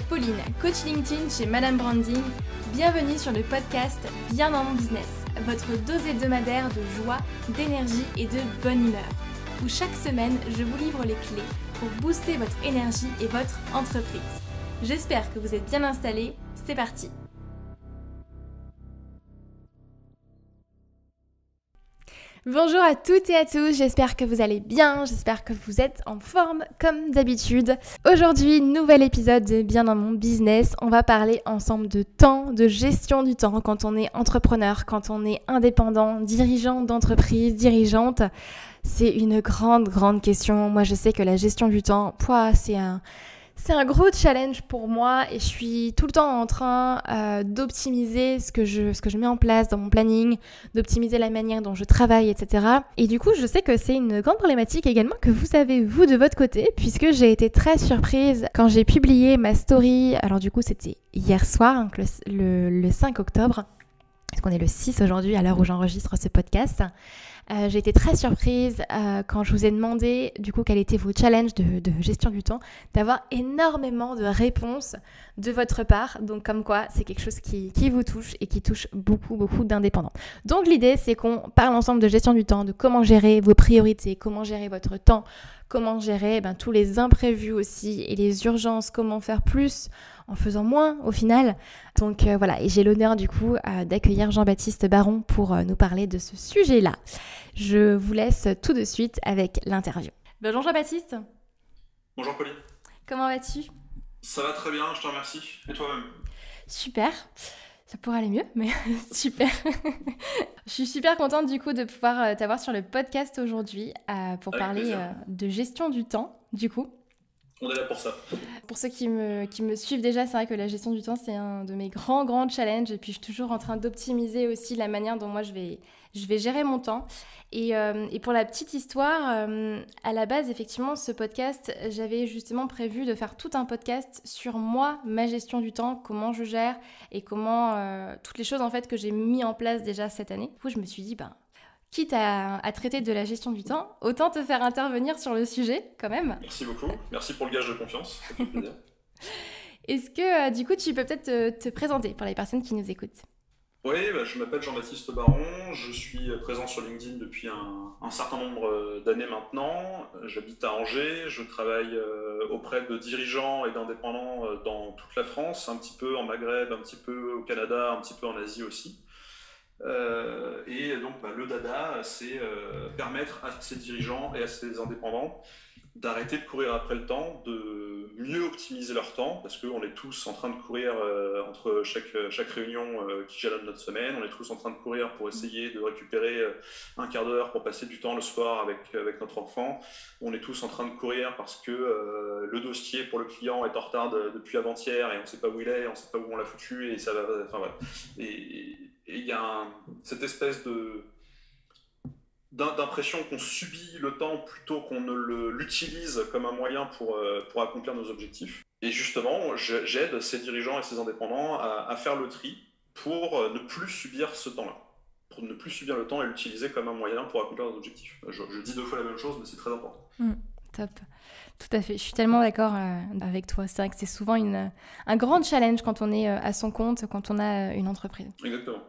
Pauline, coach LinkedIn chez Madame Branding. Bienvenue sur le podcast Bien dans mon business, votre dose hebdomadaire de joie, d'énergie et de bonne humeur, où chaque semaine, je vous livre les clés pour booster votre énergie et votre entreprise. J'espère que vous êtes bien installés, c'est parti! Bonjour à toutes et à tous, j'espère que vous allez bien, j'espère que vous êtes en forme comme d'habitude. Aujourd'hui, nouvel épisode de Bien dans mon business. On va parler ensemble de temps, de gestion du temps quand on est entrepreneur, quand on est indépendant, dirigeant d'entreprise, dirigeante. C'est une grande question. Moi, je sais que la gestion du temps, c'est un gros challenge pour moi et je suis tout le temps en train d'optimiser ce que je mets en place dans mon planning, d'optimiser la manière dont je travaille, etc. Et du coup, je sais que c'est une grande problématique également que vous avez, vous, de votre côté, puisque j'ai été très surprise quand j'ai publié ma story. Alors du coup, c'était hier soir, donc le 5 octobre, parce qu'on est le 6 aujourd'hui à l'heure où j'enregistre ce podcast. J'ai été très surprise quand je vous ai demandé du coup quels étaient vos challenges de gestion du temps, d'avoir énormément de réponses de votre part. Donc comme quoi, c'est quelque chose qui vous touche et qui touche beaucoup d'indépendants. Donc l'idée, c'est qu'on parle ensemble de gestion du temps, de comment gérer vos priorités, comment gérer votre temps, comment gérer tous les imprévus aussi et les urgences, comment faire plus en faisant moins au final. Donc voilà, et j'ai l'honneur du coup d'accueillir Jean-Baptiste Baron pour nous parler de ce sujet-là. Je vous laisse tout de suite avec l'interview. Bonjour Jean-Baptiste. Bonjour Pauline. Comment vas-tu ? Ça va très bien, je te remercie. Et toi-même ? Super. Ça pourrait aller mieux, mais super. Je suis super contente du coup de pouvoir t'avoir sur le podcast aujourd'hui pour parler de gestion du temps du coup. On est là pour ça. Pour ceux qui me suivent déjà, c'est vrai que la gestion du temps, c'est un de mes grands challenges. Et puis, je suis toujours en train d'optimiser aussi la manière dont moi, je vais gérer mon temps. Et pour la petite histoire, à la base, effectivement, ce podcast, j'avais justement prévu de faire tout un podcast sur moi, ma gestion du temps, comment je gère et comment toutes les choses en fait que j'ai mis en place déjà cette année. Du coup, je me suis dit, quitte à traiter de la gestion du temps, autant te faire intervenir sur le sujet quand même. Merci beaucoup, merci pour le gage de confiance, ça fait plaisir. Est-ce que du coup tu peux peut-être te présenter pour les personnes qui nous écoutent ? Oui, je m'appelle Jean-Baptiste Baron, je suis présent sur LinkedIn depuis un certain nombre d'années maintenant. J'habite à Angers, je travaille auprès de dirigeants et d'indépendants dans toute la France, un petit peu en Maghreb, un petit peu au Canada, un petit peu en Asie aussi. Et donc le dada, c'est permettre à ces dirigeants et à ces indépendants d'arrêter de courir après le temps, de mieux optimiser leur temps, parce qu'on est tous en train de courir entre chaque réunion qui jalonne notre semaine, on est tous en train de courir pour essayer de récupérer un quart d'heure pour passer du temps le soir avec notre enfant, on est tous en train de courir parce que le dossier pour le client est en retard depuis avant-hier et on ne sait pas où il est, on ne sait pas où on l'a foutu, et ça va, enfin voilà. Et il y a cette espèce d'impression qu'on subit le temps plutôt qu'on ne l'utilise comme un moyen pour accomplir nos objectifs. Et justement, j'aide ces dirigeants et ces indépendants à faire le tri pour ne plus subir ce temps-là, pour ne plus subir le temps et l'utiliser comme un moyen pour accomplir nos objectifs. Je dis deux fois la même chose, mais c'est très important. Top. Tout à fait, je suis tellement d'accord avec toi. C'est vrai que c'est souvent un grand challenge quand on est à son compte, quand on a une entreprise. Exactement.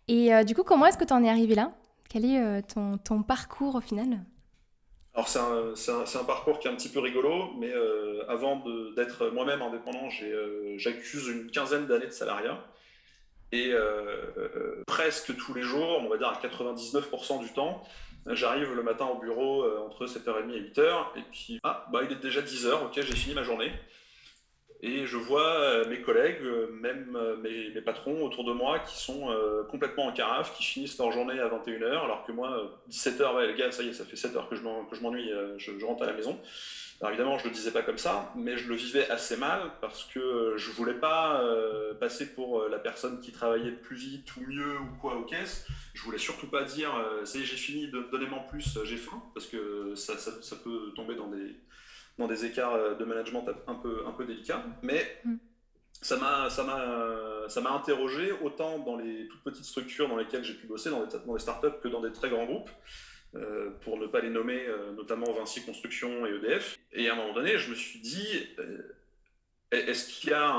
Et du coup, comment est-ce que tu en es arrivé là ? Quel est ton parcours au final ? Alors c'est un parcours qui est un petit peu rigolo, mais avant d'être moi-même indépendant, j'accuse une quinzaine d'années de salariat. Et presque tous les jours, on va dire à 99% du temps, j'arrive le matin au bureau entre 7h30 et 8h, et puis il est déjà 10h, ok, j'ai fini ma journée. Et je vois mes collègues, même mes patrons autour de moi qui sont complètement en carafe, qui finissent leur journée à 21h, alors que moi, 17h, ouais les gars, ça y est, ça fait 7h que je m'ennuie, je rentre à la maison. Alors évidemment, je ne le disais pas comme ça, mais je le vivais assez mal parce que je ne voulais pas passer pour la personne qui travaillait plus vite ou mieux ou quoi aux caisses. Je ne voulais surtout pas dire ça y est, j'ai fini, donnez-moi en plus, j'ai faim, parce que ça peut tomber dans des écarts de management un peu délicats, mais ça m'a interrogé autant dans les toutes petites structures dans lesquelles j'ai pu bosser, dans des startups, que dans des très grands groupes, pour ne pas les nommer, notamment Vinci Construction et EDF. Et à un moment donné, je me suis dit, est-ce qu'il y a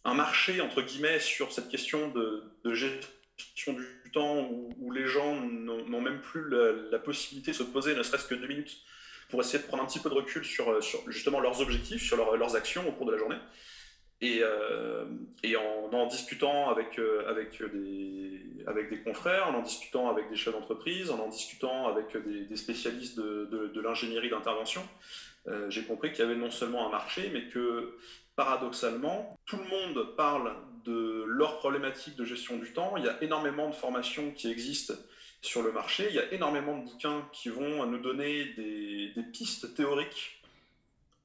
un marché, entre guillemets, sur cette question de gestion du temps où les gens n'ont même plus la possibilité de se poser ne serait-ce que 2 minutes pour essayer de prendre un petit peu de recul sur justement leurs objectifs, sur leurs actions au cours de la journée. Et en discutant avec des confrères, en discutant avec des chefs d'entreprise, en discutant avec des spécialistes de l'ingénierie d'intervention, j'ai compris qu'il y avait non seulement un marché, mais que paradoxalement, tout le monde parle de leurs problématiques de gestion du temps. Il y a énormément de formations qui existent sur le marché, il y a énormément de bouquins qui vont nous donner des pistes théoriques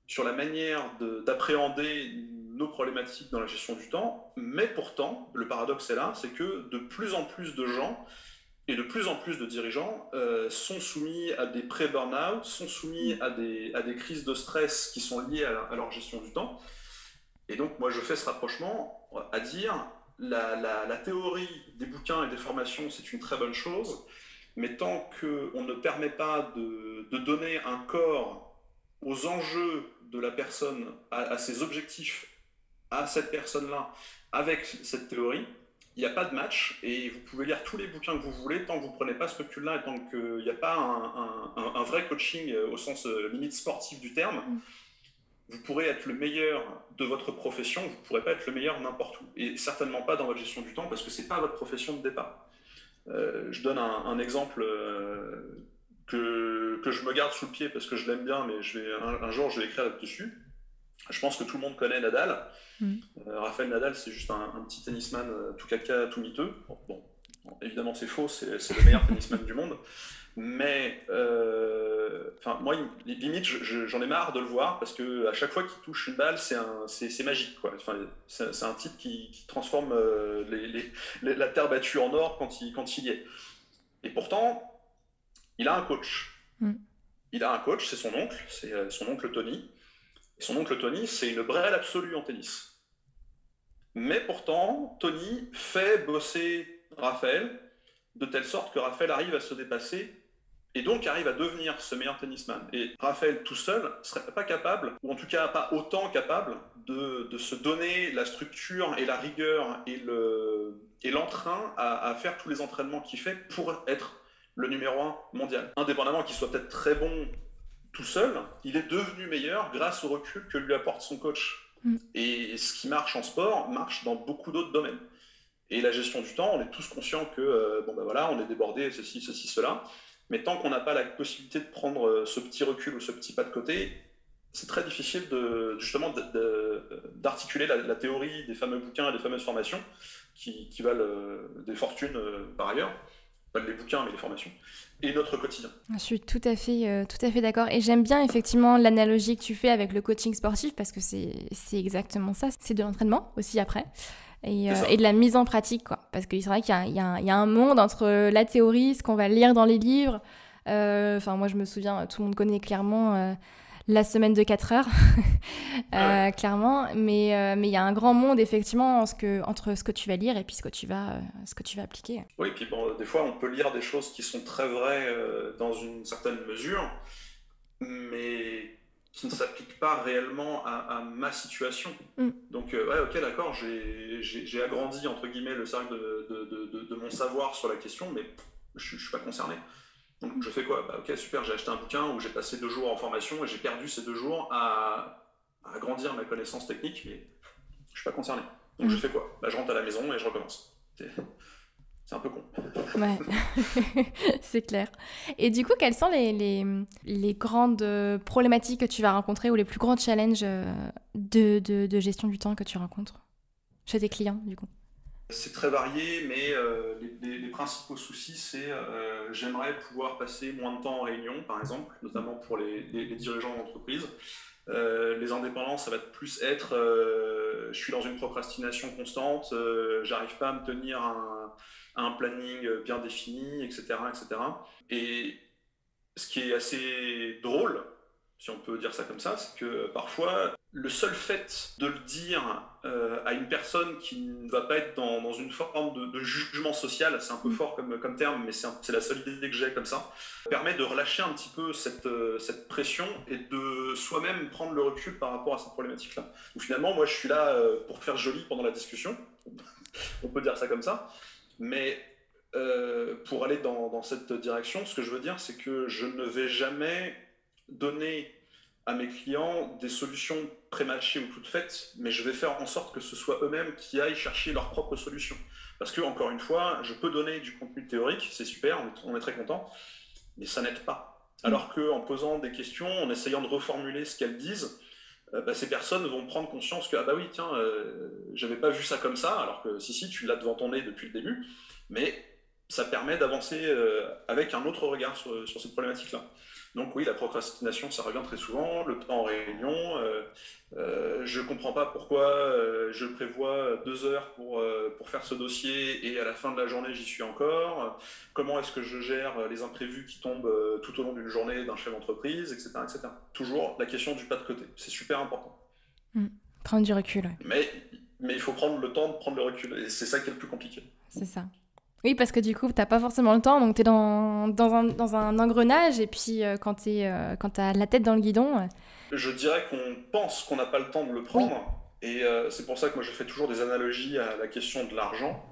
sur la manière d'appréhender nos problématiques dans la gestion du temps, mais pourtant, le paradoxe est là, c'est que de plus en plus de gens et de plus en plus de dirigeants sont soumis à des pré-burnout, sont soumis à des crises de stress qui sont liées à leur gestion du temps. Et donc, moi, je fais ce rapprochement à dire la théorie des bouquins et des formations, c'est une très bonne chose, mais tant qu'on ne permet pas de donner un corps aux enjeux de la personne, à ses objectifs, à cette personne-là, avec cette théorie, il n'y a pas de match, et vous pouvez lire tous les bouquins que vous voulez, tant que vous ne prenez pas ce recul-là, et tant qu'il n'y a pas un vrai coaching au sens limite sportif du terme, vous pourrez être le meilleur de votre profession, vous ne pourrez pas être le meilleur n'importe où, et certainement pas dans votre gestion du temps, parce que ce n'est pas votre profession de départ. Je donne un exemple que je me garde sous le pied parce que je l'aime bien, mais un jour je vais écrire là-dessus. Je pense que tout le monde connaît Nadal. Rafael Nadal, c'est juste un petit tennisman tout caca, tout miteux. Bon, évidemment c'est faux, c'est le meilleur tennisman du monde. Mais moi, limite, j'en ai marre de le voir parce qu'à chaque fois qu'il touche une balle, c'est magique, quoi. Enfin, c'est un type qui transforme la terre battue en or quand il y est. Et pourtant, il a un coach. Il a un coach, c'est son oncle Tony. Et son oncle Tony, c'est une brêle absolue en tennis. Mais pourtant, Tony fait bosser Raphaël de telle sorte que Raphaël arrive à se dépasser et donc arrive à devenir ce meilleur tennisman. Et Raphaël tout seul ne serait pas capable, ou en tout cas pas autant capable, de se donner la structure et la rigueur et l'entrain à faire tous les entraînements qu'il fait pour être le numéro 1 mondial. Indépendamment qu'il soit peut-être très bon tout seul, il est devenu meilleur grâce au recul que lui apporte son coach. Et ce qui marche en sport marche dans beaucoup d'autres domaines. Et la gestion du temps, on est tous conscients que on est débordé, ceci, cela. Mais tant qu'on n'a pas la possibilité de prendre ce petit recul ou ce petit pas de côté, c'est très difficile d'articuler la théorie des fameux bouquins et des fameuses formations qui valent des fortunes par ailleurs. Pas les bouquins, mais les formations, et notre quotidien. Je suis tout à fait d'accord. Et j'aime bien effectivement l'analogie que tu fais avec le coaching sportif, parce que c'est exactement ça. C'est de l'entraînement aussi après. Et de la mise en pratique, quoi. Parce que c'est vrai qu'il y a un monde entre la théorie, ce qu'on va lire dans les livres. Moi, je me souviens, tout le monde connaît clairement la semaine de 4 heures, clairement. Mais il y a un grand monde, effectivement, entre ce que tu vas lire et puis ce que tu vas appliquer. Oui, et puis des fois, on peut lire des choses qui sont très vraies dans une certaine mesure, mais qui ne s'appliquent pas réellement à ma situation. Donc, ok, d'accord, j'ai agrandi, entre guillemets, le cercle de mon savoir sur la question, mais je ne suis pas concerné. Donc, je fais quoi ? Ok, super, j'ai acheté un bouquin où j'ai passé 2 jours en formation et j'ai perdu ces 2 jours à agrandir ma connaissance technique, mais je ne suis pas concerné. Donc, je fais quoi ? Je rentre à la maison et je recommence. C'est un peu con. Ouais, c'est clair. Et du coup, quelles sont les grandes problématiques que tu vas rencontrer ou les plus grands challenges de gestion du temps que tu rencontres chez tes clients, du coup ? C'est très varié, mais les principaux soucis, c'est j'aimerais pouvoir passer moins de temps en réunion, par exemple, notamment pour les dirigeants d'entreprise. Les indépendants, ça va plus être je suis dans une procrastination constante, j'arrive pas à me tenir un planning bien défini, etc., etc. Et ce qui est assez drôle, si on peut dire ça comme ça, c'est que parfois, le seul fait de le dire à une personne qui ne va pas être dans une forme de jugement social, c'est un peu fort comme terme, mais c'est la seule idée que j'ai comme ça, permet de relâcher un petit peu cette pression et de soi-même prendre le recul par rapport à cette problématique-là. Donc finalement, moi je suis là pour faire joli pendant la discussion, on peut dire ça comme ça, mais pour aller dans cette direction, ce que je veux dire, c'est que je ne vais jamais donner à mes clients des solutions pré-matchées ou toutes faites, mais je vais faire en sorte que ce soit eux-mêmes qui aillent chercher leurs propres solutions. Parce que, encore une fois, je peux donner du contenu théorique, c'est super, on est très content, mais ça n'aide pas. Alors qu'en posant des questions, en essayant de reformuler ce qu'elles disent, ces personnes vont prendre conscience que, ah bah oui, tiens, j'avais pas vu ça comme ça, alors que si, tu l'as devant ton nez depuis le début, mais ça permet d'avancer avec un autre regard sur cette problématique-là. Donc oui, la procrastination, ça revient très souvent, le temps en réunion, je ne comprends pas pourquoi je prévois 2 heures pour faire ce dossier et à la fin de la journée, j'y suis encore. Comment est-ce que je gère les imprévus qui tombent tout au long d'une journée d'un chef d'entreprise, etc., etc. Toujours la question du pas de côté, c'est super important. Prendre du recul. Ouais. Mais il faut prendre le temps de prendre le recul, et c'est ça qui est le plus compliqué. C'est ça. Oui, parce que du coup, t'as pas forcément le temps, donc t'es dans un engrenage, et puis quand t'as la tête dans le guidon... Je dirais qu'on pense qu'on n'a pas le temps de le prendre, et c'est pour ça que moi je fais toujours des analogies à la question de l'argent.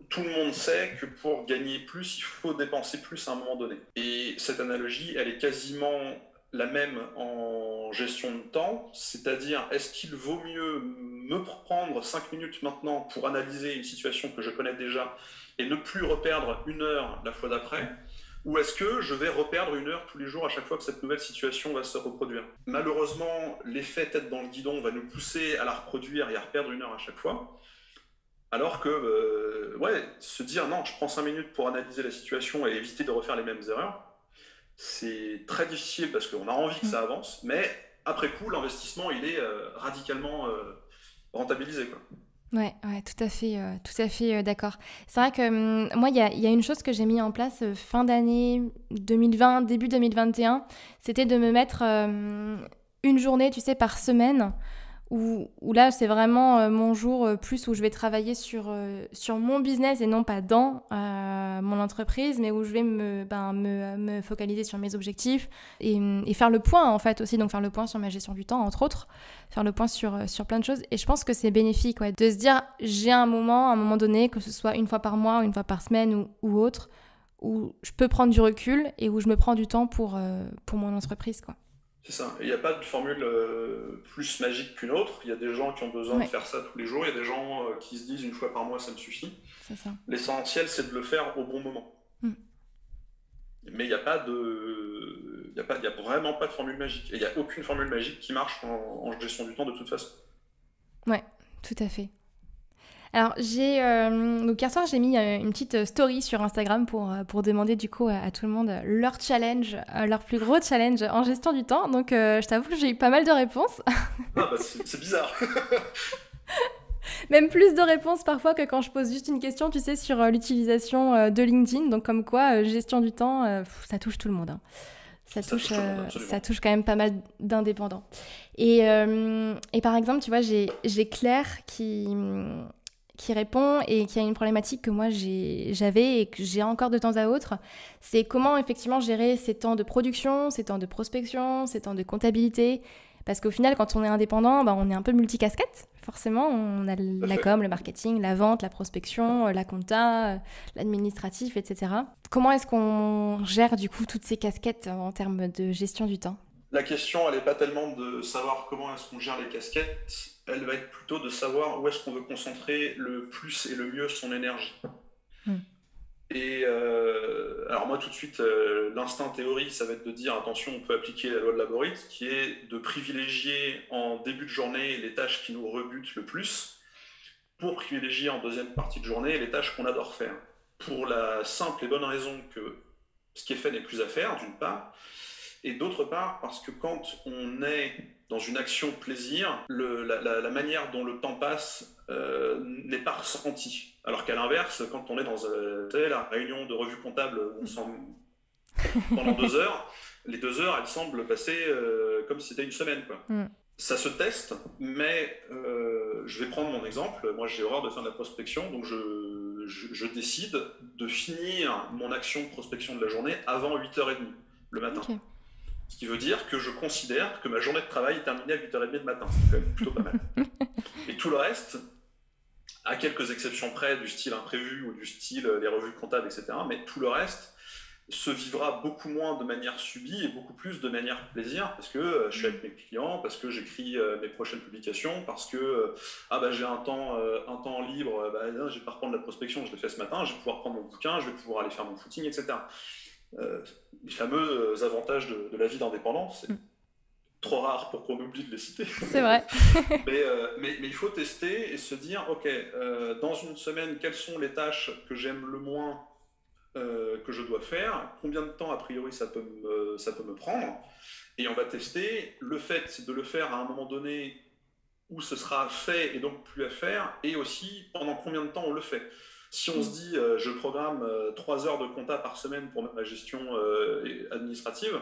Tout le monde sait que pour gagner plus, il faut dépenser plus à un moment donné. Et cette analogie, elle est quasiment la même en gestion de temps, c'est-à-dire est-ce qu'il vaut mieux me prendre 5 minutes maintenant pour analyser une situation que je connais déjà et ne plus reperdre 1 heure la fois d'après, ou est-ce que je vais reperdre 1 heure tous les jours à chaque fois que cette nouvelle situation va se reproduire? Malheureusement, l'effet tête dans le guidon va nous pousser à la reproduire et à reperdre 1 heure à chaque fois, alors que se dire non, je prends 5 minutes pour analyser la situation et éviter de refaire les mêmes erreurs, c'est très difficile parce qu'on a envie que ça avance, mais après coup, l'investissement, il est radicalement rentabilisé, quoi. Ouais, tout à fait d'accord. C'est vrai que moi, il y a une chose que j'ai mis en place fin d'année 2020, début 2021, c'était de me mettre une journée, tu sais, par semaine, où là, c'est vraiment mon jour plus où je vais travailler sur mon business et non pas dans mon entreprise, mais où je vais me focaliser sur mes objectifs et faire le point, en fait, aussi. Donc, faire le point sur ma gestion du temps, entre autres. Faire le point sur plein de choses. Et je pense que c'est bénéfique, de se dire, j'ai à un moment donné, que ce soit 1 fois par mois, 1 fois par semaine ou autre, où je peux prendre du recul et où je me prends du temps pour mon entreprise, quoi. C'est ça. Il n'y a pas de formule plus magique qu'une autre. Il y a des gens qui ont besoin de faire ça tous les jours. Il y a des gens qui se disent 1 fois par mois, ça me suffit. C'est ça. L'essentiel, c'est de le faire au bon moment. Mais il n'y a pas de... Il n'y a vraiment pas de formule magique. Et il n'y a aucune formule magique qui marche en gestion du temps de toute façon. Ouais, tout à fait. Alors, donc hier soir, j'ai mis une petite story sur Instagram pour demander du coup à tout le monde leur challenge, leur plus gros challenge en gestion du temps. Donc, je t'avoue que j'ai eu pas mal de réponses. C'est bizarre. Même plus de réponses parfois que quand je pose juste une question, tu sais, sur l'utilisation de LinkedIn. Donc, comme quoi, gestion du temps, ça touche tout le monde. Hein. Ça touche quand même pas mal d'indépendants. Et par exemple, tu vois, j'ai Claire qui répond et qui a une problématique que moi j'avais et que j'ai encore de temps à autre, c'est comment effectivement gérer ces temps de production, ces temps de prospection, ces temps de comptabilité, parce qu'au final quand on est indépendant, on est un peu multicasquette, forcément, on a la com, le marketing, la vente, la prospection, la compta, l'administratif, etc. Comment est-ce qu'on gère du coup toutes ces casquettes en termes de gestion du temps ? La question, elle n'est pas tellement de savoir comment est-ce qu'on gère les casquettes, elle va être plutôt de savoir où est-ce qu'on veut concentrer le plus et le mieux son énergie. Et alors moi tout de suite, l'instinct théorie, ça va être de dire attention, on peut appliquer la loi de Laborit, qui est de privilégier en début de journée les tâches qui nous rebutent le plus, pour privilégier en deuxième partie de journée les tâches qu'on adore faire. Pour la simple et bonne raison que ce qui est fait n'est plus à faire, d'une part, et d'autre part parce que quand on est dans une action plaisir, la manière dont le temps passe n'est pas ressentie. Alors qu'à l'inverse, quand on est dans la réunion de revue comptable pendant 2 heures, les 2 heures, elles semblent passer comme si c'était une semaine, quoi. Ça se teste, mais je vais prendre mon exemple. Moi, j'ai horreur de faire de la prospection, donc je décide de finir mon action de prospection de la journée avant 8h30 le matin. Ok. Ce qui veut dire que je considère que ma journée de travail est terminée à 8h30 le matin, c'est quand même plutôt pas mal. Et tout le reste, à quelques exceptions près, du style imprévu ou du style les revues comptables, etc., mais tout le reste se vivra beaucoup moins de manière subie et beaucoup plus de manière plaisir, parce que je suis avec mes clients, parce que j'écris mes prochaines publications, parce que j'ai un temps libre, je vais pas reprendre la prospection, je l'ai fait ce matin, je vais pouvoir prendre mon bouquin, je vais pouvoir aller faire mon footing, etc. Les fameux avantages de la vie d'indépendant, c'est trop rare pour qu'on oublie de les citer. C'est vrai. mais il faut tester et se dire, ok, dans une semaine, quelles sont les tâches que j'aime le moins que je dois faire, combien de temps a priori ça peut me prendre, et on va tester le fait de le faire à un moment donné où ce sera fait et donc plus à faire, et aussi pendant combien de temps on le fait. Si on se dit je programme 3 heures de compta par semaine pour ma gestion administrative,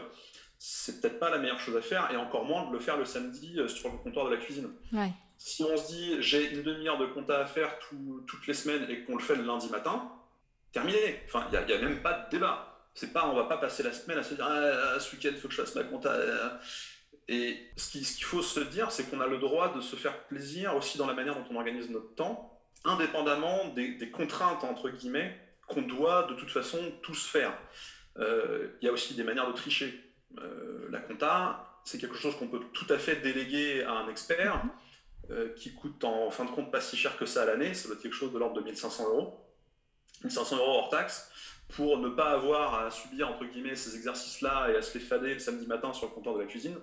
c'est peut-être pas la meilleure chose à faire, et encore moins de le faire le samedi sur le comptoir de la cuisine. Ouais. Si on se dit j'ai une demi-heure de compta à faire toutes les semaines et qu'on le fait le lundi matin, terminé. Enfin, il n'y a même pas de débat. C'est pas, on va pas passer la semaine à se dire ce week-end il faut que je fasse ma compta. Et ce qu'il faut se dire, c'est qu'on a le droit de se faire plaisir aussi dans la manière dont on organise notre temps, indépendamment des contraintes entre guillemets qu'on doit de toute façon tous faire. Il y a aussi des manières de tricher. La compta, c'est quelque chose qu'on peut tout à fait déléguer à un expert qui coûte en fin de compte pas si cher que ça à l'année. Ça doit être quelque chose de l'ordre de 1 500 €. 1 500 € hors taxe, pour ne pas avoir à subir entre guillemets ces exercices-là et à se les fader le samedi matin sur le comptoir de la cuisine.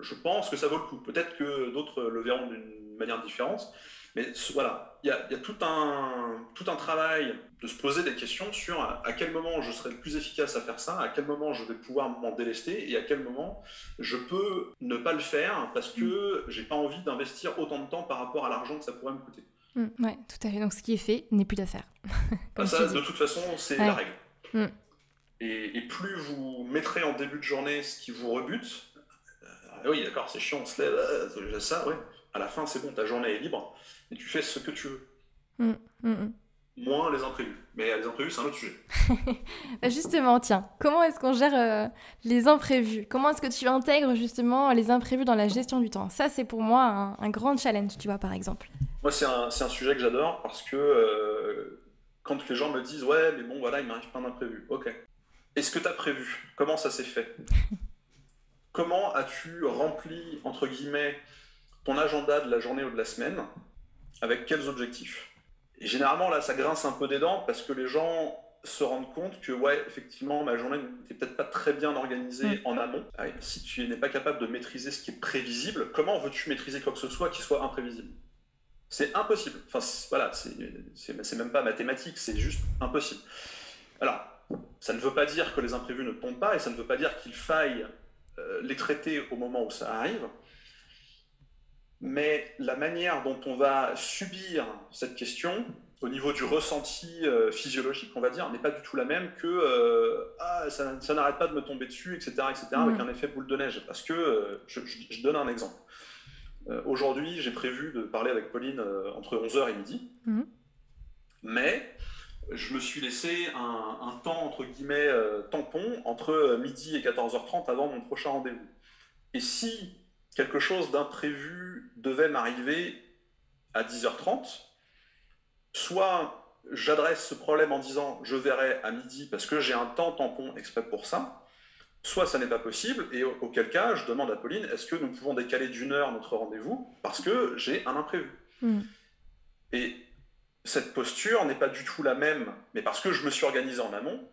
Je pense que ça vaut le coup. Peut-être que d'autres le verront d'une manière différente, mais voilà, il y a tout un travail de se poser des questions sur à quel moment je serai le plus efficace à faire ça, à quel moment je vais pouvoir m'en délester et à quel moment je peux ne pas le faire parce que j'ai pas envie d'investir autant de temps par rapport à l'argent que ça pourrait me coûter. Ouais, tout à fait. Donc ce qui est fait n'est plus à faire. Ça, de toute façon, c'est la règle. Et plus vous mettrez en début de journée ce qui vous rebute, oui, d'accord, c'est chiant, on se lève, ça, ouais. À la fin, c'est bon, ta journée est libre et tu fais ce que tu veux. Moins les imprévus. Mais les imprévus, c'est un autre sujet. Justement, tiens, comment est-ce qu'on gère les imprévus ? Comment est-ce que tu intègres justement les imprévus dans la gestion du temps ? Ça, c'est pour moi un grand challenge, tu vois, par exemple. Moi, c'est un sujet que j'adore parce que quand les gens me disent « Ouais, mais bon, voilà, il m'arrive plein d'imprévus. » Ok. Est-ce que tu as prévu ? Comment ça s'est fait ? Comment as-tu rempli, entre guillemets, ton agenda de la journée ou de la semaine ? Avec quels objectifs ? Et généralement, là, ça grince un peu des dents parce que les gens se rendent compte que, ouais, effectivement, ma journée n'était peut-être pas très bien organisée en amont. Si tu n'es pas capable de maîtriser ce qui est prévisible, comment veux-tu maîtriser quoi que ce soit qui soit imprévisible ? C'est impossible. Enfin, voilà, c'est même pas mathématique, c'est juste impossible. Alors, ça ne veut pas dire que les imprévus ne tombent pas et ça ne veut pas dire qu'il faille les traiter au moment où ça arrive. Mais la manière dont on va subir cette question, au niveau du ressenti physiologique, on va dire, n'est pas du tout la même que ça n'arrête pas de me tomber dessus, etc., avec un effet boule de neige. Parce que, je donne un exemple. Aujourd'hui, j'ai prévu de parler avec Pauline entre 11h et midi, mais je me suis laissé un temps, entre guillemets, tampon, entre midi et 14h30 avant mon prochain rendez-vous. Et si quelque chose d'imprévu devait m'arriver à 10h30, soit j'adresse ce problème en disant je verrai à midi parce que j'ai un temps tampon exprès pour ça, soit ça n'est pas possible, et auquel cas je demande à Pauline est-ce que nous pouvons décaler d'1 heure notre rendez-vous parce que j'ai un imprévu. Et cette posture n'est pas du tout la même, mais parce que je me suis organisé en amont,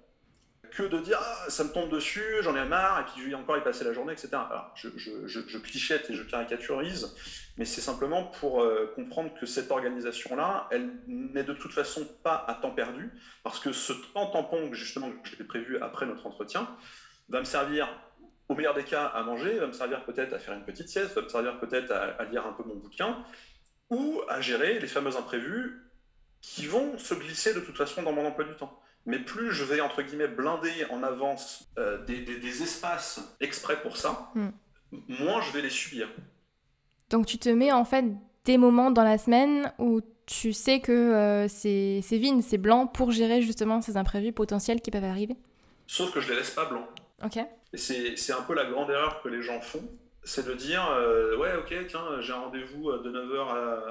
que de dire ça me tombe dessus, j'en ai marre, et puis je vais encore y passer la journée, etc. Alors, je clichette et je caricaturise, mais c'est simplement pour comprendre que cette organisation-là, elle n'est de toute façon pas à temps perdu, parce que ce temps tampon, justement, que j'ai prévu après notre entretien, va me servir, au meilleur des cas, à manger, va me servir peut-être à faire une petite sieste, va me servir peut-être à lire un peu mon bouquin, ou à gérer les fameux imprévus qui vont se glisser de toute façon dans mon emploi du temps. Mais plus je vais, entre guillemets, blinder en avance des espaces exprès pour ça, moins je vais les subir. Donc tu te mets en fait des moments dans la semaine où tu sais que c'est vide, c'est blanc pour gérer justement ces imprévus potentiels qui peuvent arriver. Sauf que je les laisse pas blancs. Ok. Et c'est un peu la grande erreur que les gens font, c'est de dire ouais, ok, tiens, j'ai un rendez-vous de 9h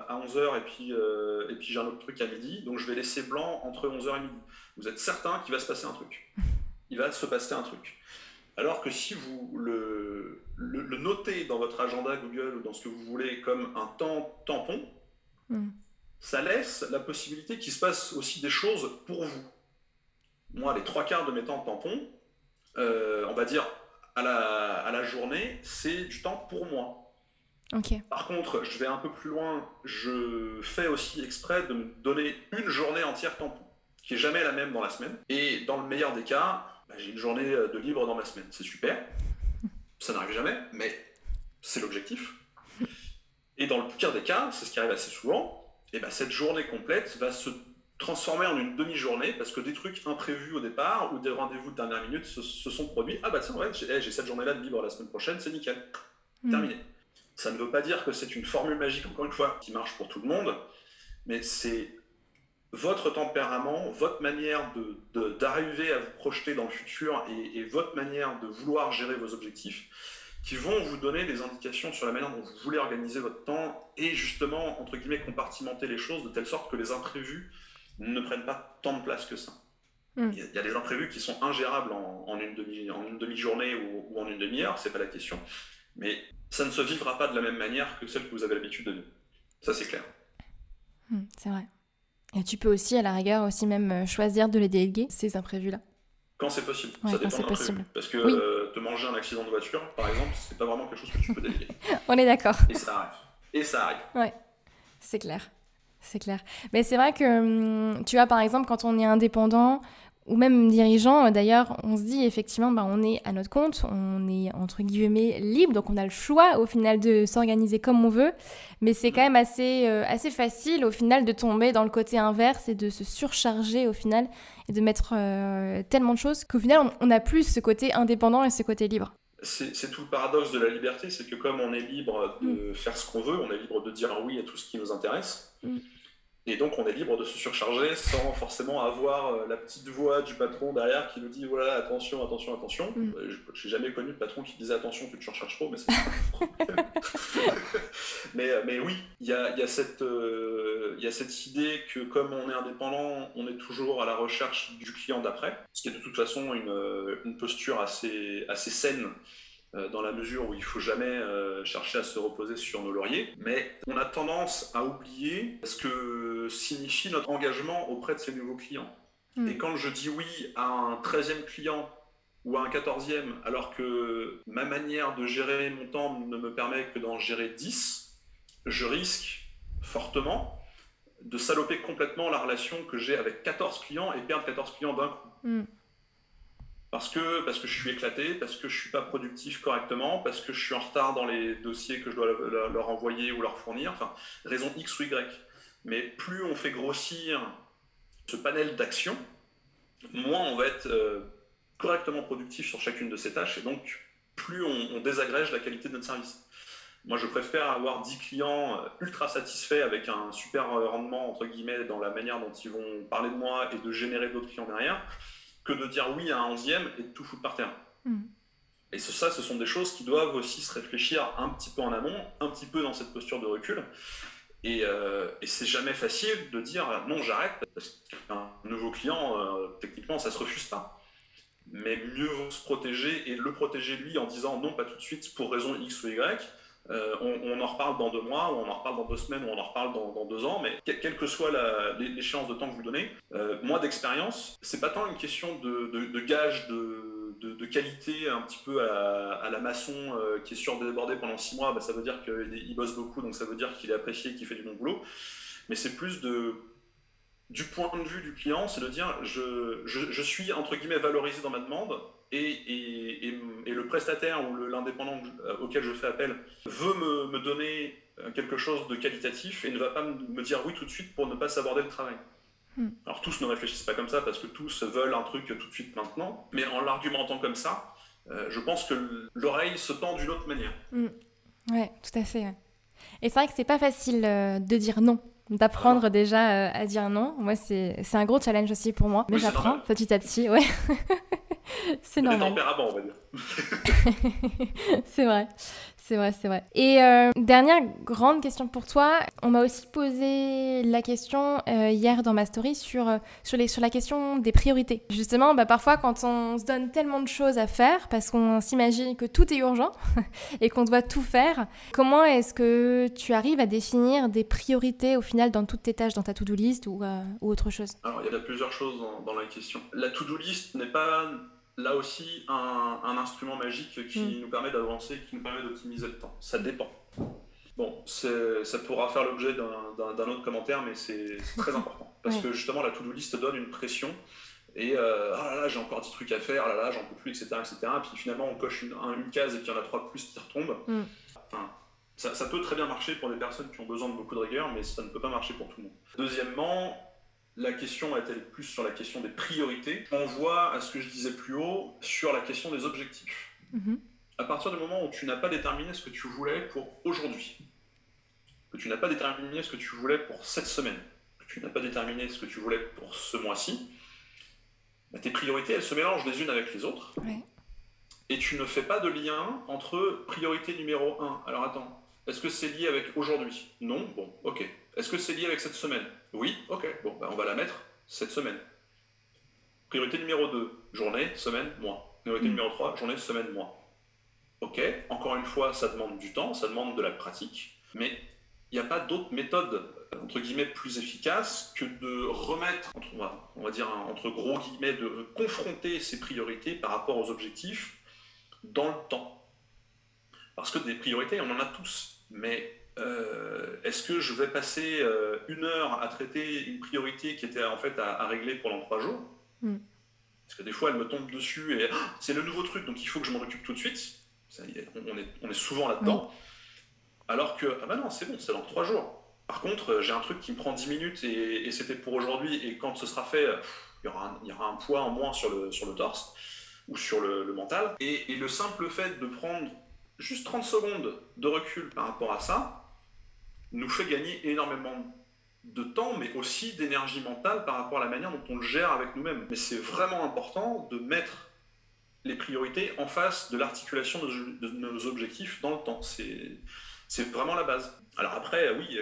à 11h et puis j'ai un autre truc à midi, donc je vais laisser blanc entre 11h et midi. Vous êtes certain qu'il va se passer un truc. Il va se passer un truc. Alors que si vous le notez dans votre agenda Google ou dans ce que vous voulez comme un temps tampon, ça laisse la possibilité qu'il se passe aussi des choses pour vous. Moi, les 3/4 de mes temps tampons, on va dire à la journée, c'est du temps pour moi. Ok. Par contre, je vais un peu plus loin, je fais aussi exprès de me donner une journée entière tampon, qui est jamais la même dans la semaine. Et dans le meilleur des cas, j'ai une journée de libre dans ma semaine. C'est super, ça n'arrive jamais, mais c'est l'objectif. Et dans le pire des cas, c'est ce qui arrive assez souvent, et cette journée complète va se transformer en une demi-journée parce que des trucs imprévus au départ ou des rendez-vous de dernière minute se sont produits. Ah bah tiens, ouais, j'ai cette journée-là de libre la semaine prochaine, c'est nickel. Terminé. Ça ne veut pas dire que c'est une formule magique, encore une fois, qui marche pour tout le monde, mais c'est votre tempérament, votre manière d'arriver à vous projeter dans le futur et votre manière de vouloir gérer vos objectifs qui vont vous donner des indications sur la manière dont vous voulez organiser votre temps et justement, entre guillemets, compartimenter les choses de telle sorte que les imprévus ne prennent pas tant de place que ça. Il y a des imprévus qui sont ingérables en une demi-journée ou en une demi-heure, c'est pas la question. Mais ça ne se vivra pas de la même manière que celle que vous avez l'habitude de vivre. Ça, c'est clair. C'est vrai. Et tu peux aussi, à la rigueur, aussi même choisir de les déléguer, ces imprévus-là. Quand c'est possible, ouais, ça dépend de l'imprévu. Parce que te manger un accident de voiture, par exemple, c'est pas vraiment quelque chose que tu peux déléguer. On est d'accord. Et ça arrive. Ouais, c'est clair. C'est clair. Mais c'est vrai que, tu vois, par exemple, quand on est indépendant ou même dirigeant, d'ailleurs, on se dit effectivement, on est à notre compte, on est entre guillemets libre, donc on a le choix au final de s'organiser comme on veut, mais c'est quand même assez facile au final de tomber dans le côté inverse et de se surcharger au final et de mettre tellement de choses qu'au final on n'a plus ce côté indépendant et ce côté libre. C'est tout le paradoxe de la liberté, c'est que comme on est libre de faire ce qu'on veut, on est libre de dire oui à tout ce qui nous intéresse. Et donc, on est libre de se surcharger sans forcément avoir la petite voix du patron derrière qui nous dit voilà, attention, attention, attention. Je n'ai jamais connu de patron qui disait attention, tu te surcharges trop, mais c'est mais oui, il y a cette idée que comme on est indépendant, on est toujours à la recherche du client d'après, ce qui est de toute façon une posture assez saine. Dans la mesure où il ne faut jamais chercher à se reposer sur nos lauriers. Mais on a tendance à oublier ce que signifie notre engagement auprès de ces nouveaux clients. Et quand je dis oui à un 13e client ou à un 14e, alors que ma manière de gérer mon temps ne me permet que d'en gérer 10, je risque fortement de saloper complètement la relation que j'ai avec 14 clients et perdre 14 clients d'un coup. Parce que je suis éclaté, parce que je ne suis pas productif correctement, parce que je suis en retard dans les dossiers que je dois leur envoyer ou leur fournir, enfin, raison X ou Y. Mais plus on fait grossir ce panel d'actions, moins on va être correctement productif sur chacune de ces tâches, et donc plus on désagrège la qualité de notre service. Moi, je préfère avoir 10 clients ultra satisfaits avec un super rendement, entre guillemets, dans la manière dont ils vont parler de moi et de générer d'autres clients derrière, que de dire oui à un 11e et de tout foutre par terre. Et ça, ce sont des choses qui doivent aussi se réfléchir un petit peu en amont, un petit peu dans cette posture de recul. Et c'est jamais facile de dire non, j'arrête, parce qu'un nouveau client, techniquement, ça se refuse pas. Mais mieux vaut se protéger et le protéger lui en disant non, pas tout de suite, pour raison X ou Y. On en reparle dans 2 mois, ou on en reparle dans 2 semaines, ou on en reparle dans 2 ans, mais quelle que soit l'échéance de temps que vous donnez, moi d'expérience, c'est pas tant une question de gage de qualité un petit peu à la maçon qui est surdébordé pendant 6 mois, ça veut dire qu'il bosse beaucoup, donc ça veut dire qu'il est apprécié, qu'il fait du bon boulot, mais c'est plus du point de vue du client, c'est de dire je suis entre guillemets valorisé dans ma demande, et le prestataire ou l'indépendant auquel je fais appel veut me donner quelque chose de qualitatif et ne va pas me dire oui tout de suite pour ne pas s'aborder le travail. Alors tous ne réfléchissent pas comme ça parce que tous veulent un truc tout de suite maintenant, mais en l'argumentant comme ça, je pense que l'oreille se tend d'une autre manière. Ouais, tout à fait. Ouais. Et c'est vrai que c'est pas facile de dire non, d'apprendre déjà à dire non. Moi, c'est un gros challenge aussi pour moi, mais Oui, j'apprends petit à petit, ouais. C'est des normal. tempéraments, on va dire. C'est vrai, c'est vrai, c'est vrai. Et dernière grande question pour toi. On m'a aussi posé la question hier dans ma story sur la question des priorités. Justement, parfois quand on se donne tellement de choses à faire, parce qu'on s'imagine que tout est urgent et qu'on doit tout faire, comment est-ce que tu arrives à définir des priorités au final dans toutes tes tâches, dans ta to-do list ou autre chose? Alors, il y a plusieurs choses dans la question. La to-do list n'est pas, là aussi, un instrument magique qui nous permet d'avancer, qui nous permet d'optimiser le temps. Ça dépend. Bon, ça pourra faire l'objet d'un autre commentaire, mais c'est très important. Parce que justement, la to-do list donne une pression. Et oh là là, j'ai encore 10 trucs à faire, oh là là, j'en peux plus, etc., etc. Et puis finalement, on coche une case et puis il y en a 3 de plus qui retombent. Enfin, ça peut très bien marcher pour des personnes qui ont besoin de beaucoup de rigueur, mais ça ne peut pas marcher pour tout le monde. Deuxièmement, la question est-elle plus sur la question des priorités? On voit, à ce que je disais plus haut, sur la question des objectifs. À partir du moment où tu n'as pas déterminé ce que tu voulais pour aujourd'hui, que tu n'as pas déterminé ce que tu voulais pour cette semaine, que tu n'as pas déterminé ce que tu voulais pour ce mois-ci, tes priorités, elles se mélangent les unes avec les autres. Ouais. Et tu ne fais pas de lien entre priorité numéro 1. Alors attends, est-ce que c'est lié avec aujourd'hui? Non? Bon, ok. Est-ce que c'est lié avec cette semaine? Oui? Ok. Bon, on va la mettre cette semaine. Priorité numéro 2, journée, semaine, mois. Priorité numéro 3, journée, semaine, mois. Ok, encore une fois, ça demande du temps, ça demande de la pratique, mais il n'y a pas d'autre méthode, entre guillemets, plus efficace que de remettre, on va dire entre gros guillemets, de confronter ses priorités par rapport aux objectifs dans le temps. Parce que des priorités, on en a tous, mais est-ce que je vais passer 1 heure à traiter une priorité qui était en fait à régler pendant 3 jours? Parce que des fois, elle me tombe dessus et c'est le nouveau truc, donc il faut que je m'en occupe tout de suite. On est souvent là-dedans. Alors que, ah bah non, c'est bon, c'est dans 3 jours. Par contre, j'ai un truc qui me prend 10 minutes et c'était pour aujourd'hui, et quand ce sera fait, il y aura un poids en moins sur le torse ou sur le mental. Et le simple fait de prendre juste 30 secondes de recul par rapport à ça nous fait gagner énormément de temps, mais aussi d'énergie mentale par rapport à la manière dont on le gère avec nous-mêmes. Mais c'est vraiment important de mettre les priorités en face de l'articulation de nos objectifs dans le temps. C'est vraiment la base. Alors après, oui,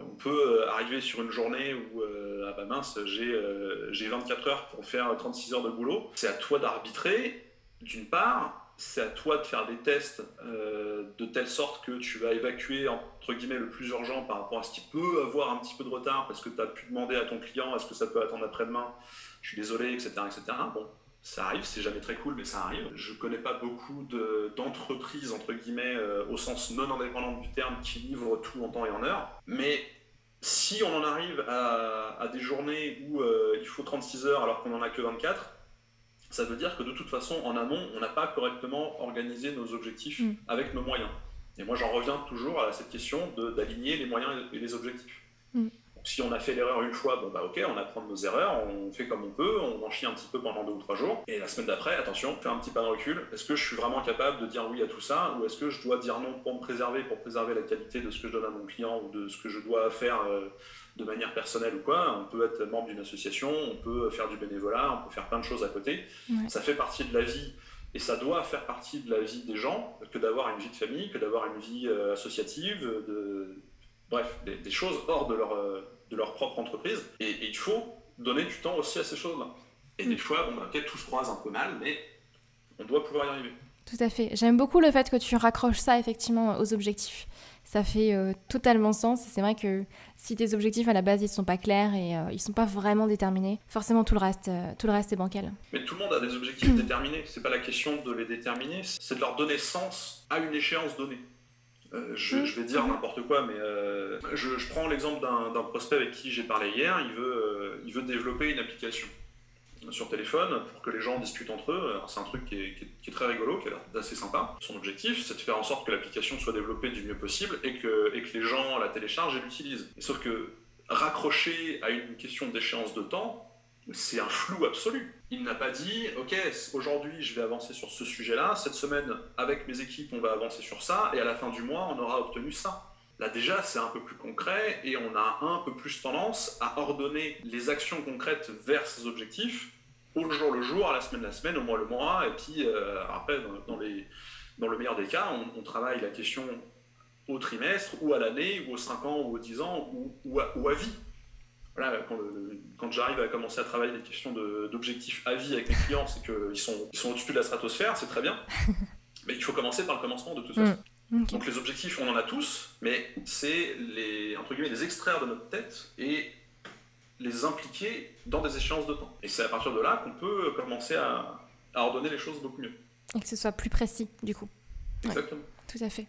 on peut arriver sur une journée où, ah bah mince, j'ai 24 heures pour faire 36 heures de boulot. C'est à toi d'arbitrer, d'une part. C'est à toi de faire des tests de telle sorte que tu vas évacuer, entre guillemets, le plus urgent par rapport à ce qui peut avoir un petit peu de retard parce que tu as pu demander à ton client est-ce que ça peut attendre après-demain, je suis désolé, etc. etc. Bon, ça arrive, c'est jamais très cool, mais ça arrive. Je connais pas beaucoup d'entreprises, entre guillemets, au sens non indépendant du terme, qui livrent tout en temps et en heure. Mais si on en arrive à des journées où il faut 36 heures alors qu'on n'en a que 24, ça veut dire que de toute façon, en amont, on n'a pas correctement organisé nos objectifs avec nos moyens. Et moi, j'en reviens toujours à cette question d'aligner les moyens et les objectifs. Donc, si on a fait l'erreur une fois, bon bah ok, on apprend de nos erreurs, on fait comme on peut, on en chie un petit peu pendant 2 ou 3 jours, et la semaine d'après, attention, faire un petit pas de recul. Est-ce que je suis vraiment capable de dire oui à tout ça, ou est-ce que je dois dire non pour préserver la qualité de ce que je donne à mon client, ou de ce que je dois faire de manière personnelle ou quoi? On peut être membre d'une association, on peut faire du bénévolat, on peut faire plein de choses à côté. Ça fait partie de la vie, et ça doit faire partie de la vie des gens, que d'avoir une vie de famille, que d'avoir une vie associative, bref, des choses hors de leur propre entreprise. Et il faut donner du temps aussi à ces choses-là. Et des fois, bon, peut-être tout se croise un peu mal, mais on doit pouvoir y arriver. Tout à fait. J'aime beaucoup le fait que tu raccroches ça effectivement aux objectifs. Ça fait totalement sens. C'est vrai que si tes objectifs à la base ils sont pas clairs et ils sont pas vraiment déterminés, forcément tout le reste est bancal. Mais tout le monde a des objectifs déterminés. C'est pas la question de les déterminer, c'est de leur donner sens à une échéance donnée. Je vais dire n'importe quoi, mais je prends l'exemple d'un prospect avec qui j'ai parlé hier. Il veut développer une application sur téléphone pour que les gens discutent entre eux. Alors, c'est un truc qui est très rigolo, qui a l'air assez sympa. Son objectif, c'est de faire en sorte que l'application soit développée du mieux possible et que les gens la téléchargent et l'utilisent. Et sauf que raccrocher à une question d'échéance de temps, c'est un flou absolu. Il n'a pas dit « Ok, aujourd'hui, je vais avancer sur ce sujet-là. Cette semaine, avec mes équipes, on va avancer sur ça. Et à la fin du mois, on aura obtenu ça. » Là déjà, c'est un peu plus concret et on a un peu plus tendance à ordonner les actions concrètes vers ces objectifs au jour le jour, à la semaine, au mois le mois. Et puis après, dans le meilleur des cas, on travaille la question au trimestre ou à l'année ou aux 5 ans ou aux 10 ans ou à vie. Voilà, quand j'arrive à commencer à travailler les questions d'objectifs à vie avec mes clients, c'est qu'ils sont au-dessus de la stratosphère, c'est très bien. Mais il faut commencer par le commencement de toute façon. Okay. Donc les objectifs, on en a tous, mais c'est entre guillemets, les extraire de notre tête et les impliquer dans des échéances de temps. Et c'est à partir de là qu'on peut commencer à ordonner les choses beaucoup mieux. Et que ce soit plus précis, du coup. Exactement. Ouais, tout à fait.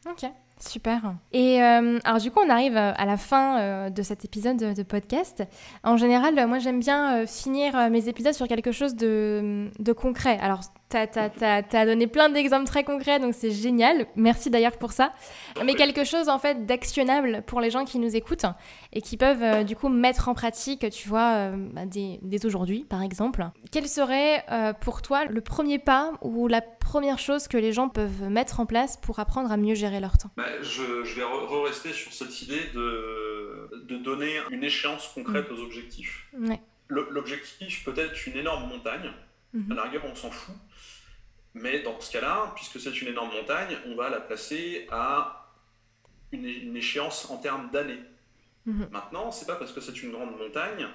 Ok, super. Et alors du coup, on arrive à la fin de cet épisode de podcast. En général, moi, j'aime bien finir mes épisodes sur quelque chose de concret. Alors, t'as donné plein d'exemples très concrets, donc c'est génial. Merci d'ailleurs pour ça. Mais quelque chose, en fait, d'actionnable pour les gens qui nous écoutent et qui peuvent, du coup, mettre en pratique, tu vois, dès aujourd'hui, par exemple. Quel serait, pour toi, le premier pas ou la première chose que les gens peuvent mettre en place pour apprendre à mieux gérer leur temps? Je vais rester sur cette idée de donner une échéance concrète aux objectifs. Ouais. L'objectif peut être une énorme montagne, à la rigueur on s'en fout, mais dans ce cas-là, puisque c'est une énorme montagne, on va la placer à une échéance en termes d'années. Maintenant, c'est pas parce que c'est une grande montagne,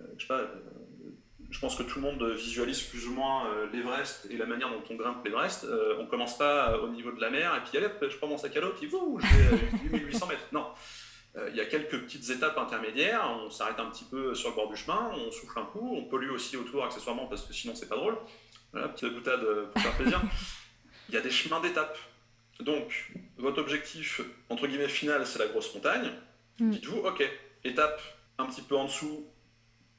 je pense que tout le monde visualise plus ou moins l'Everest et la manière dont on grimpe l'Everest. On commence pas au niveau de la mer et puis allez, je prends mon sac à dos et puis j'ai 8800 mètres. Non, il y a quelques petites étapes intermédiaires. On s'arrête un petit peu sur le bord du chemin, on souffle un coup, on pollue aussi autour accessoirement parce que sinon c'est pas drôle. Voilà, petite boutade pour faire plaisir. Il y a des chemins d'étapes. Donc, votre objectif, entre guillemets, final, c'est la grosse montagne. Dites-vous, ok, étape un petit peu en dessous,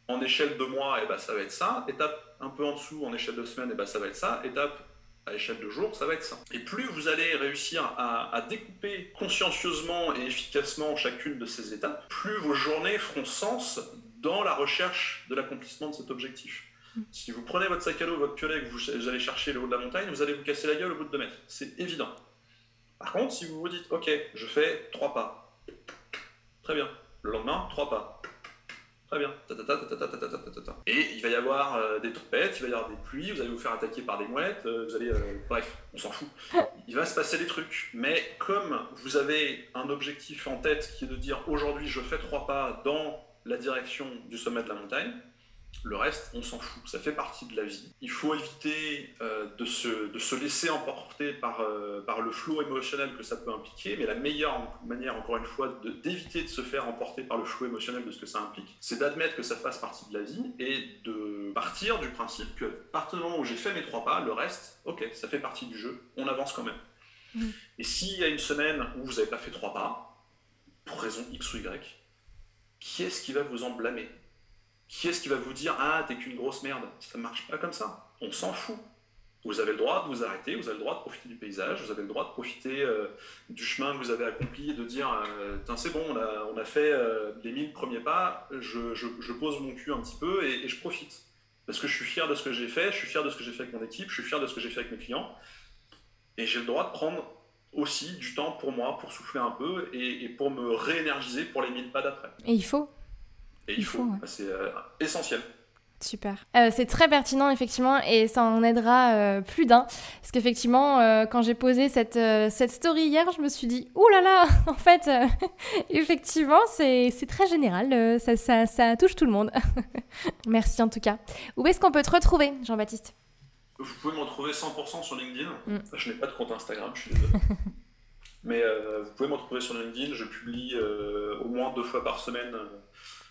en échelle de mois, et ça va être ça. Étape un peu en dessous, en échelle de semaine, ça va être ça. Étape à échelle de jours, ça va être ça. Et plus vous allez réussir à découper consciencieusement et efficacement chacune de ces étapes, plus vos journées feront sens dans la recherche de l'accomplissement de cet objectif. Si vous prenez votre sac à dos, votre piolet, que vous allez chercher le haut de la montagne, vous allez vous casser la gueule au bout de 2 mètres. C'est évident. Par contre, si vous vous dites, ok, je fais 3 pas. Très bien. Le lendemain, 3 pas. Très bien. Et il va y avoir des tempêtes, il va y avoir des pluies, vous allez vous faire attaquer par des mouettes, vous allez... bref, on s'en fout. Il va se passer des trucs. Mais comme vous avez un objectif en tête qui est de dire, aujourd'hui, je fais 3 pas dans la direction du sommet de la montagne, le reste, on s'en fout. Ça fait partie de la vie. Il faut éviter de se laisser emporter par le flot émotionnel que ça peut impliquer, mais la meilleure manière, encore une fois, d'éviter de se faire emporter par le flot émotionnel de ce que ça implique, c'est d'admettre que ça fasse partie de la vie et de partir du principe que, à partir du moment où j'ai fait mes 3 pas, le reste, ok, ça fait partie du jeu, on avance quand même. Et s'il y a une semaine où vous n'avez pas fait 3 pas, pour raison X ou Y, qui est-ce qui va vous en blâmer ? Qui est-ce qui va vous dire « Ah, t'es qu'une grosse merde ?» Ça ne marche pas comme ça. On s'en fout. Vous avez le droit de vous arrêter, vous avez le droit de profiter du paysage, vous avez le droit de profiter du chemin que vous avez accompli et de dire « c'est bon, on a fait les 1000 premiers pas, je pose mon cul un petit peu et je profite. » Parce que je suis fier de ce que j'ai fait, je suis fier de ce que j'ai fait avec mon équipe, je suis fier de ce que j'ai fait avec mes clients. Et j'ai le droit de prendre aussi du temps pour moi, pour souffler un peu et pour me réénergiser pour les 1000 pas d'après. Et il faut. Et il faut. C'est essentiel. Super. C'est très pertinent, effectivement, et ça en aidera plus d'un. Parce qu'effectivement, quand j'ai posé cette story hier, je me suis dit « Ouh là là !» En fait, effectivement, c'est très général. Ça touche tout le monde. Merci en tout cas. Où est-ce qu'on peut te retrouver, Jean-Baptiste ? Vous pouvez me retrouver 100% sur LinkedIn. Je n'ai pas de compte Instagram, je suis désolé. Mais vous pouvez me retrouver sur LinkedIn. Je publie au moins 2 fois par semaine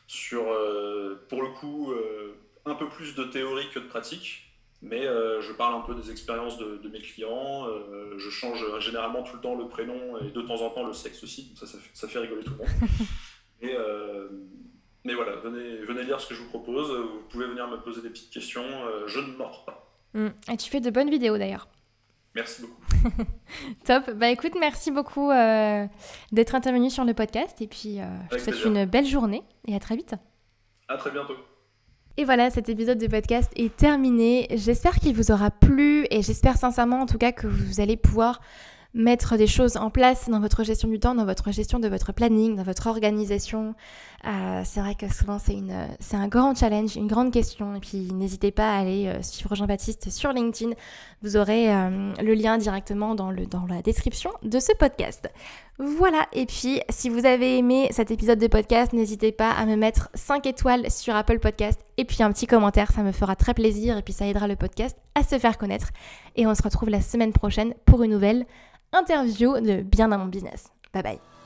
sur, pour le coup, un peu plus de théorie que de pratique, mais je parle un peu des expériences de mes clients, je change généralement tout le temps le prénom et de temps en temps le sexe aussi, donc ça fait rigoler tout le monde. Mais voilà, venez lire ce que je vous propose, vous pouvez venir me poser des petites questions, je ne mords pas. Et tu fais de bonnes vidéos d'ailleurs. Merci beaucoup. Top. Bah écoute, merci beaucoup d'être intervenu sur le podcast et puis je te souhaite une belle journée et à très vite. À très bientôt. Et voilà, cet épisode de podcast est terminé. J'espère qu'il vous aura plu et j'espère sincèrement en tout cas que vous allez pouvoir mettre des choses en place dans votre gestion du temps, dans votre gestion de votre planning, dans votre organisation. C'est vrai que souvent c'est un grand challenge, une grande question. Et puis n'hésitez pas à aller suivre Jean-Baptiste sur LinkedIn. Vous aurez le lien directement dans la description de ce podcast. Voilà, et puis si vous avez aimé cet épisode de podcast, n'hésitez pas à me mettre 5 étoiles sur Apple Podcast et puis un petit commentaire, ça me fera très plaisir et puis ça aidera le podcast à se faire connaître. Et on se retrouve la semaine prochaine pour une nouvelle interview de Bien dans mon business. Bye bye.